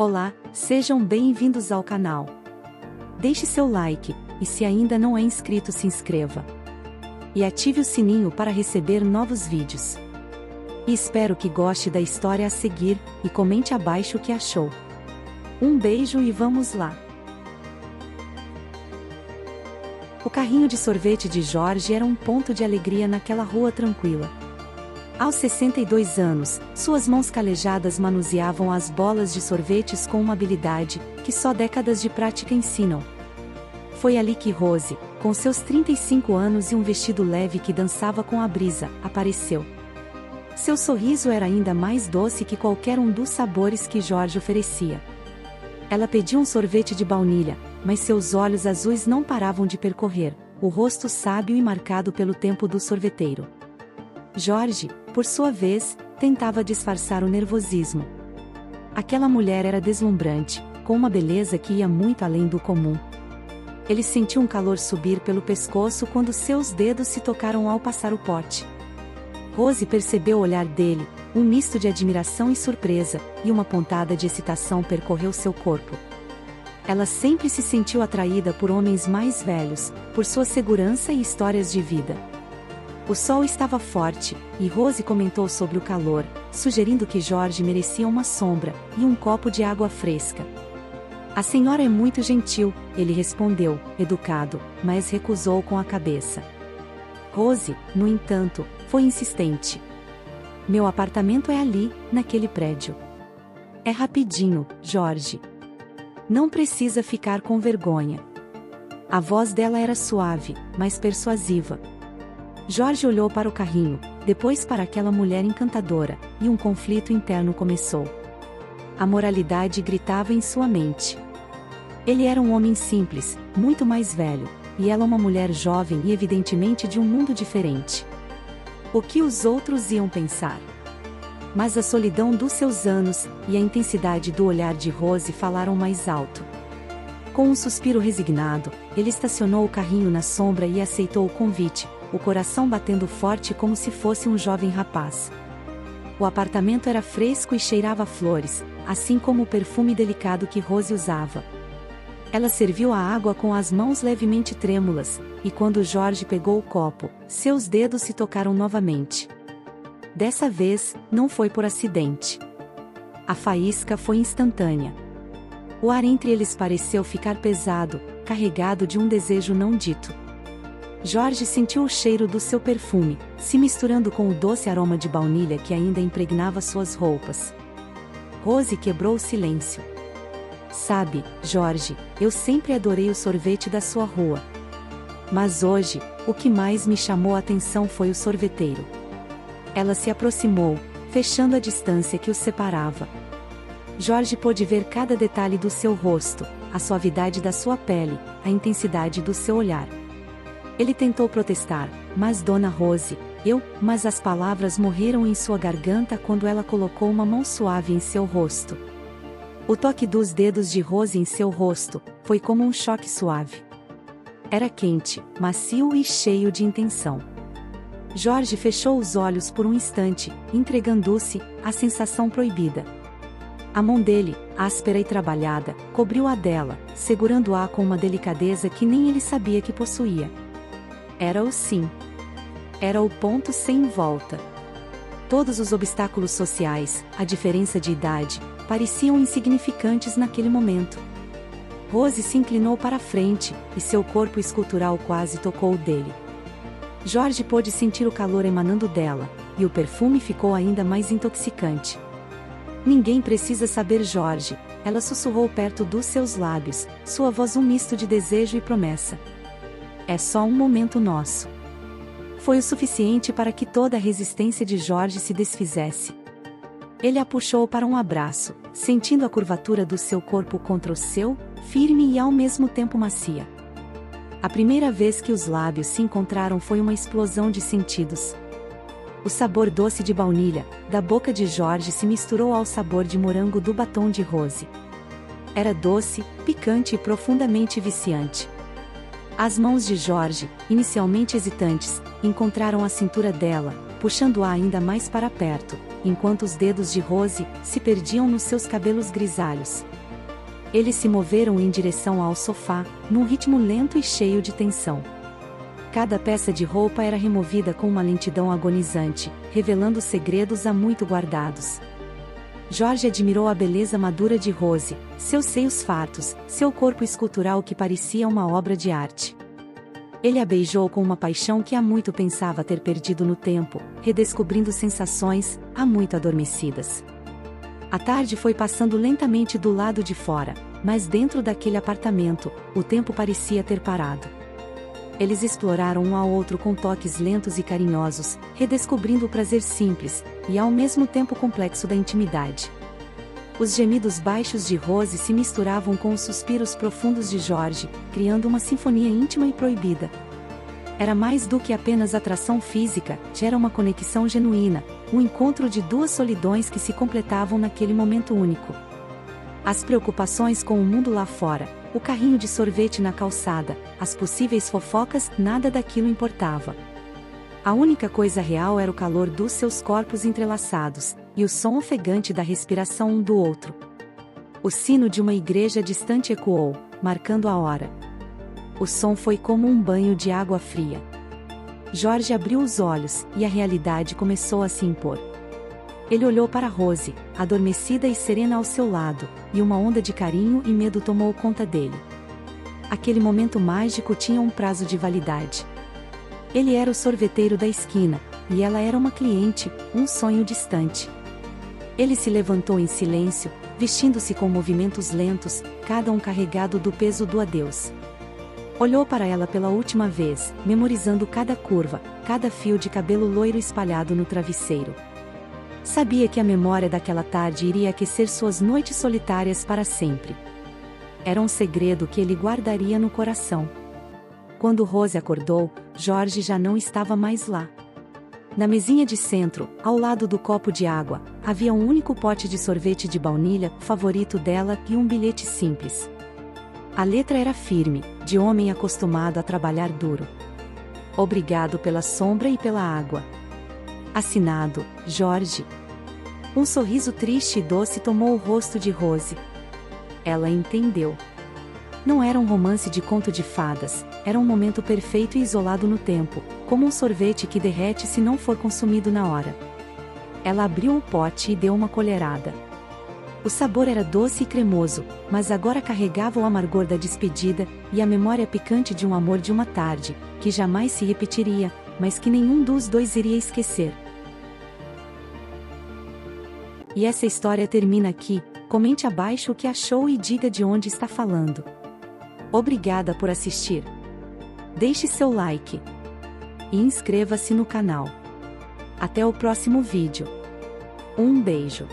Olá, sejam bem-vindos ao canal. Deixe seu like, e se ainda não é inscrito se inscreva. E ative o sininho para receber novos vídeos. E espero que goste da história a seguir, e comente abaixo o que achou. Um beijo e vamos lá! O carrinho de sorvete de Jorge era um ponto de alegria naquela rua tranquila. Aos 62 anos, suas mãos calejadas manuseavam as bolas de sorvetes com uma habilidade que só décadas de prática ensinam. Foi ali que Rose, com seus 35 anos e um vestido leve que dançava com a brisa, apareceu. Seu sorriso era ainda mais doce que qualquer um dos sabores que Jorge oferecia. Ela pediu um sorvete de baunilha, mas seus olhos azuis não paravam de percorrer o rosto sábio e marcado pelo tempo do sorveteiro. Jorge, por sua vez, tentava disfarçar o nervosismo. Aquela mulher era deslumbrante, com uma beleza que ia muito além do comum. Ele sentiu um calor subir pelo pescoço quando seus dedos se tocaram ao passar o pote. Rose percebeu o olhar dele, um misto de admiração e surpresa, e uma pontada de excitação percorreu seu corpo. Ela sempre se sentiu atraída por homens mais velhos, por sua segurança e histórias de vida. O sol estava forte, e Rose comentou sobre o calor, sugerindo que Jorge merecia uma sombra e um copo de água fresca. A senhora é muito gentil, ele respondeu, educado, mas recusou com a cabeça. Rose, no entanto, foi insistente. Meu apartamento é ali, naquele prédio. É rapidinho, Jorge. Não precisa ficar com vergonha. A voz dela era suave, mas persuasiva. Jorge olhou para o carrinho, depois para aquela mulher encantadora, e um conflito interno começou. A moralidade gritava em sua mente. Ele era um homem simples, muito mais velho, e ela uma mulher jovem e evidentemente de um mundo diferente. O que os outros iam pensar? Mas a solidão dos seus anos, e a intensidade do olhar de Rose falaram mais alto. Com um suspiro resignado, ele estacionou o carrinho na sombra e aceitou o convite, o coração batendo forte como se fosse um jovem rapaz. O apartamento era fresco e cheirava a flores, assim como o perfume delicado que Rose usava. Ela serviu a água com as mãos levemente trêmulas, e quando Jorge pegou o copo, seus dedos se tocaram novamente. Dessa vez, não foi por acidente. A faísca foi instantânea. O ar entre eles pareceu ficar pesado, carregado de um desejo não dito. Jorge sentiu o cheiro do seu perfume, se misturando com o doce aroma de baunilha que ainda impregnava suas roupas. Rose quebrou o silêncio. Sabe, Jorge, eu sempre adorei o sorvete da sua rua. Mas hoje, o que mais me chamou a atenção foi o sorveteiro. Ela se aproximou, fechando a distância que os separava. Jorge pôde ver cada detalhe do seu rosto, a suavidade da sua pele, a intensidade do seu olhar. Ele tentou protestar, mas Dona Rose, mas as palavras morreram em sua garganta quando ela colocou uma mão suave em seu rosto. O toque dos dedos de Rose em seu rosto foi como um choque suave. Era quente, macio e cheio de intenção. Jorge fechou os olhos por um instante, entregando-se à sensação proibida. A mão dele, áspera e trabalhada, cobriu a dela, segurando-a com uma delicadeza que nem ele sabia que possuía. Era o sim. Era o ponto sem volta. Todos os obstáculos sociais, a diferença de idade, pareciam insignificantes naquele momento. Rose se inclinou para a frente, e seu corpo escultural quase tocou o dele. Jorge pôde sentir o calor emanando dela, e o perfume ficou ainda mais intoxicante. Ninguém precisa saber, Jorge, ela sussurrou perto dos seus lábios, sua voz um misto de desejo e promessa. É só um momento nosso. Foi o suficiente para que toda a resistência de Jorge se desfizesse. Ele a puxou para um abraço, sentindo a curvatura do seu corpo contra o seu, firme e ao mesmo tempo macia. A primeira vez que os lábios se encontraram foi uma explosão de sentidos. O sabor doce de baunilha, da boca de Jorge se misturou ao sabor de morango do batom de Rose. Era doce, picante e profundamente viciante. As mãos de Jorge, inicialmente hesitantes, encontraram a cintura dela, puxando-a ainda mais para perto, enquanto os dedos de Rose se perdiam nos seus cabelos grisalhos. Eles se moveram em direção ao sofá, num ritmo lento e cheio de tensão. Cada peça de roupa era removida com uma lentidão agonizante, revelando segredos há muito guardados. George admirou a beleza madura de Rose, seus seios fartos, seu corpo escultural que parecia uma obra de arte. Ele a beijou com uma paixão que há muito pensava ter perdido no tempo, redescobrindo sensações, há muito adormecidas. A tarde foi passando lentamente do lado de fora, mas dentro daquele apartamento, o tempo parecia ter parado. Eles exploraram um ao outro com toques lentos e carinhosos, redescobrindo o prazer simples, e ao mesmo tempo complexo da intimidade. Os gemidos baixos de Rose se misturavam com os suspiros profundos de George, criando uma sinfonia íntima e proibida. Era mais do que apenas atração física, era uma conexão genuína, um encontro de duas solidões que se completavam naquele momento único. As preocupações com o mundo lá fora, o carrinho de sorvete na calçada, as possíveis fofocas, nada daquilo importava. A única coisa real era o calor dos seus corpos entrelaçados, e o som ofegante da respiração um do outro. O sino de uma igreja distante ecoou, marcando a hora. O som foi como um banho de água fria. George abriu os olhos, e a realidade começou a se impor. Ele olhou para Rose, adormecida e serena ao seu lado, e uma onda de carinho e medo tomou conta dele. Aquele momento mágico tinha um prazo de validade. Ele era o sorveteiro da esquina, e ela era uma cliente, um sonho distante. Ele se levantou em silêncio, vestindo-se com movimentos lentos, cada um carregado do peso do adeus. Olhou para ela pela última vez, memorizando cada curva, cada fio de cabelo loiro espalhado no travesseiro. Sabia que a memória daquela tarde iria aquecer suas noites solitárias para sempre. Era um segredo que ele guardaria no coração. Quando Rose acordou, George já não estava mais lá. Na mesinha de centro, ao lado do copo de água, havia um único pote de sorvete de baunilha, favorito dela, e um bilhete simples. A letra era firme, de homem acostumado a trabalhar duro. Obrigado pela sombra e pela água. Assinado, George. Um sorriso triste e doce tomou o rosto de Rose. Ela entendeu. Não era um romance de conto de fadas, era um momento perfeito e isolado no tempo, como um sorvete que derrete se não for consumido na hora. Ela abriu o pote e deu uma colherada. O sabor era doce e cremoso, mas agora carregava o amargor da despedida, e a memória picante de um amor de uma tarde, que jamais se repetiria, mas que nenhum dos dois iria esquecer. E essa história termina aqui. Comente abaixo o que achou e diga de onde está falando. Obrigada por assistir. Deixe seu like. E inscreva-se no canal. Até o próximo vídeo. Um beijo.